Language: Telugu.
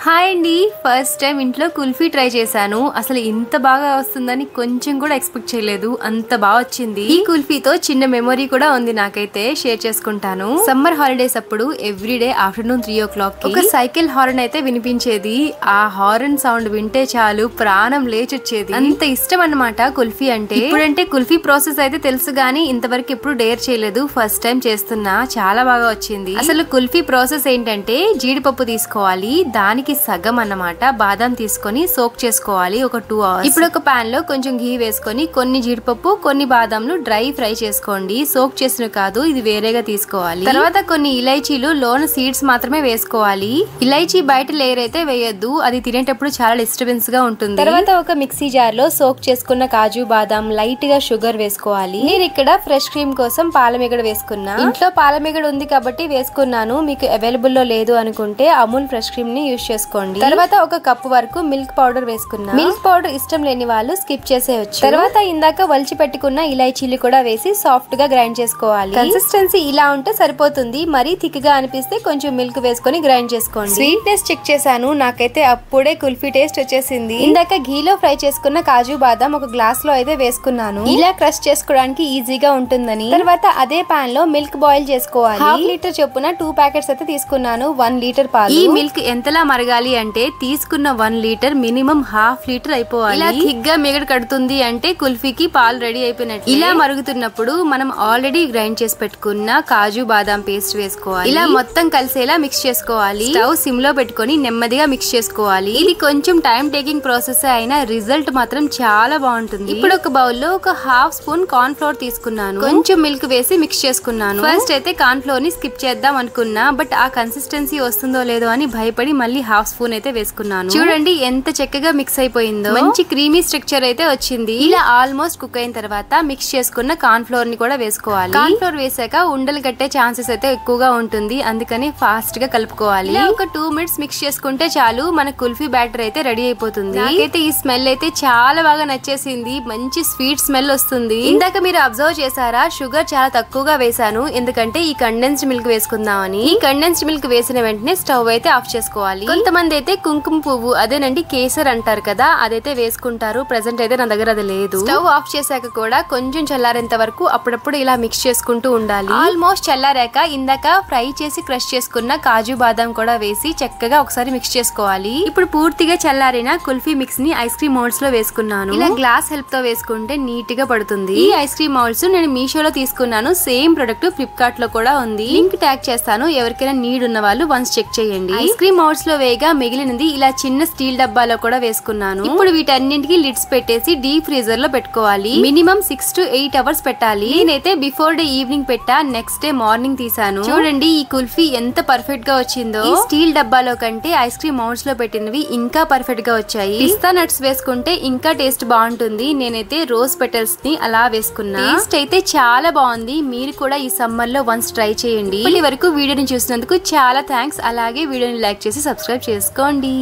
హాయ్ అండి, ఫస్ట్ టైం ఇంట్లో కుల్ఫీ ట్రై చేశాను. అసలు ఇంత బాగా వస్తుందని కొంచెం కూడా ఎక్స్పెక్ట్ చేయలేదు. అంత బాగా వచ్చింది. ఈ కుల్ఫీతో చిన్న మెమొరీ కూడా ఉంది, నాకైతే షేర్ చేసుకుంటాను. సమ్మర్ హాలిడేస్ అప్పుడు ఎవ్రీడే ఆఫ్టర్నూన్ 3 o'clock ఒక సైకిల్ హార్న్ అయితే వినిపించేది. ఆ హార్న్ సౌండ్ వింటే చాలు ప్రాణం లేచొచ్చేది. అంత ఇష్టం అన్నమాట కుల్ఫీ అంటే. ఇప్పుడంటే కుల్ఫీ ప్రాసెస్ అయితే తెలుసు గానీ ఇంతవరకు ఎప్పుడు డేర్ చేయలేదు. ఫస్ట్ టైం చేస్తున్నా, చాలా బాగా వచ్చింది. అసలు కుల్ఫీ ప్రాసెస్ ఏంటంటే జీడిపప్పు తీసుకోవాలి, దానికి సగం అన్నమాట బాదం తీసుకొని సోక్ చేసుకోవాలి ఒక 2 hours. ఇప్పుడు ఒక పాన్ లో కొంచెం ఘీ వేసుకొని కొన్ని జీడిపప్పు కొన్ని బాదంలు డ్రై ఫ్రై చేసుకోండి. సోక్ చేసిన కాదు, ఇది వేరేగా తీసుకోవాలి. తర్వాత కొన్ని ఇలైచీలు లోన సీడ్స్ మాత్రమే వేసుకోవాలి. ఇలైచీ బయట లేయర్ అయితే వేయొద్దు, అది తినేటప్పుడు చాలా డిస్టర్బెన్స్ గా ఉంటుంది. తర్వాత ఒక మిక్సీ జార్ లో సోక్ చేసుకున్న కాజు బాదం, లైట్ గా షుగర్ వేసుకోవాలి. నేను ఇక్కడ ఫ్రెష్ క్రీమ్ కోసం పాలమీగడ వేసుకున్నా. ఇంట్లో పాలమీగడ ఉంది కాబట్టి వేసుకున్నాను. మీకు అవైలబుల్ లో లేదు అనుకుంటే అమూల్ ఫ్రెష్ క్రీమ్ ని యూజ్ చేసుకోండి. తర్వాత ఒక కప్పు వరకు మిల్క్ పౌడర్ వేసుకున్నా. మిల్క్ పౌడర్ ఇష్టం లేని వాళ్ళు స్కిప్ చేసేయచ్చు. తర్వాత ఇందాక వలిచి పెట్టుకున్న ఇలైచీలు కూడా వేసి సాఫ్ట్ గా గ్రైండ్ చేసుకోవాలి. కన్సిస్టెన్సీ ఇలా ఉంటే సరిపోతుంది. మరీ థిక్ గా అనిపిస్తే కొంచెం మిల్క్ వేసుకొని గ్రైండ్ చేసుకోండి. స్వీట్నెస్ చెక్ చేశాను, నాకైతే అప్పుడే కుల్ఫీ టేస్ట్ వచ్చేసింది. ఇందాక ఘీలో ఫ్రై చేసుకున్న కాజు బాదం ఒక గ్లాస్ లో అయితే వేసుకున్నాను, ఇలా క్రష్ చేసుకోవడానికి ఈజీగా ఉంటుందని. తర్వాత అదే పాన్ లో మిల్క్ బాయిల్ చేసుకోవాలి. 1/2 లీటర్ చొప్పున 2 ప్యాకెట్స్ అయితే తీసుకున్నాను. 1 లీటర్ పాలు. ఈ మిల్క్ ఎంతలా మరగాలి అంటే తీసుకున్న 1 లీటర్ మినిమం 1/2 లీటర్ అయిపోవాలి. ఇలా థిక్ గా మిగడ కడుతుంది అంటే కుల్ఫీకి పాలు రెడీ అయిపోయినట్టు. ఇలా మరుగుతున్నప్పుడు మనం ఆల్రెడీ గ్రైండ్ చేసి పెట్టుకున్న కాజు బాదం పేస్ట్ వేసుకోవాలి. ఇలా మొత్తం కలిసేలా మిక్స్ చేసుకోవాలి. స్టవ్ సిమ్ లో పెట్టుకొని నెమ్మదిగా మిక్స్ చేసుకోవాలి. ఇది కొంచెం టైం టేకింగ్ ప్రాసెస్ అయినా రిజల్ట్ మాత్రం చాలా బాగుంటుంది. ఇప్పుడు ఒక బౌల్ లో ఒక 1/2 స్పూన్ కార్న్ ఫ్లోర్ తీసుకున్నాను. కొంచెం మిల్క్ వేసి మిక్స్ చేసుకున్నాను. ఫస్ట్ అయితే కార్న్ ఫ్లోర్ ని స్కిప్ చేద్దాం అనుకున్నా, బట్ ఆ కన్సిస్టెన్సీ వస్తుందో లేదో అని భయపడి మళ్ళీ 1/2 స్పూన్ అయితే వేసుకున్నాను. చూడండి ఎంత చక్కగా మిక్స్ అయిపోయిందో. మంచి క్రీమీ స్ట్రక్చర్ అయితే వచ్చింది. ఇలా ఆల్మోస్ట్ కుక్ అయిన తర్వాత మిక్స్ చేసుకున్న కార్న్ ఫ్లోర్ ని కూడా వేసుకోవాలి. కార్న్ ఫ్లోర్ వేసాక ఉండలు కట్టే ఛాన్సెస్ అయితే ఎక్కువగా ఉంటుంది, అందుకని ఫాస్ట్ గా కలుపుకోవాలి. ఒక 2 minutes మిక్స్ చేసుకుంటే చాలు, మన కుల్ఫీ బ్యాటర్ అయితే రెడీ అయిపోతుంది. నాకైతే ఈ స్మెల్ అయితే చాలా బాగా నచ్చేసింది. మంచి స్వీట్ స్మెల్ వస్తుంది. ఇందాక మీరు అబ్జర్వ్ చేశారా, షుగర్ చాలా తక్కువగా వేసాను, ఎందుకంటే ఈ కండెన్స్డ్ మిల్క్ వేసుకుందామని. ఈ కండెన్స్డ్ మిల్క్ వేసిన వెంటనే స్టవ్ అయితే ఆఫ్ చేసుకోవాలి. కొంతమంది అయితే కుంకుమ పువ్వు, అదేనండి కేసర్ అంటారు కదా, అదైతే వేసుకుంటారు. ప్రెసెంట్ అయితే నా దగ్గర అది లేదు. స్టవ్ ఆఫ్ చేశాక కూడా కొంచెం చల్లారేంత వరకు అప్పుడప్పుడు ఇలా మిక్స్ చేసుకుంటూ ఉండాలి. ఆల్మోస్ట్ చల్లారాక ఇందాక ఫ్రై చేసి క్రష్ చేసుకున్న కాజు బాదం కూడా వేసి చక్కగా ఒకసారి మిక్స్ చేసుకోవాలి. ఇప్పుడు పూర్తిగా చల్లారిన కుల్ఫీ మిక్స్ ని ఐస్ క్రీమ్ మౌల్డ్స్ లో వేసుకున్నాను. ఇలా గ్లాస్ హెల్ప్ తో వేసుకుంటే నీట్ గా పడుతుంది. ఈ ఐస్ క్రీమ్ మౌల్డ్స్ నేను మీషోలో తీసుకున్నాను. సేమ్ ప్రొడక్ట్ ఫ్లిప్కార్ట్ లో కూడా ఉంది, లింక్ ట్యాగ్ చేస్తాను. ఎవరికైనా నీడ్ ఉన్న వాళ్ళు వన్స్ చెక్ చేయండి. ఐస్ క్రీమ్ మౌల్డ్స్ లో వేయగా మిగిలినది ఇలా చిన్న స్టీల్ డబ్బాలో కూడా వేసుకున్నాను. ఇప్పుడు వీటన్నింటికి లిడ్స్ పెట్టేసి డీప్ ఫ్రీజర్ లో పెట్టుకోవాలి. మినిమం 6 to 8 hours పెట్టాలి. నేనైతే బిఫోర్ డే ఈవినింగ్ పెట్టా, నెక్స్ట్ డే మార్నింగ్ తీసాను. చూడండి ఈ కుల్ఫీ ఎంత పర్ఫెక్ట్ గా వచ్చిందో. ఈ స్టీల్ డబ్బాలో కంటే ఐస్ క్రీమ్ మౌల్డ్స్ లో పెట్టినవి ఇంకా పర్ఫెక్ట్ గా వచ్చాయి. పిస్తా నట్స్ వేసుకుంటే ఇంకా టేస్ట్ బాగుంటుంది. నేనైతే రోజ్ పెటల్స్ ని అలా వేసుకున్నా. టేస్ట్ అయితే చాలా బాగుంది. మీరు కూడా ఈ సమ్మర్ లో వన్స్ ట్రై చేయండి. ఇప్పటి వరకు వీడియోని చూసినందుకు చాలా థ్యాంక్స్. అలాగే వీడియోని లైక్ చేసి సబ్స్క్రైబ్ చేసుకోండి.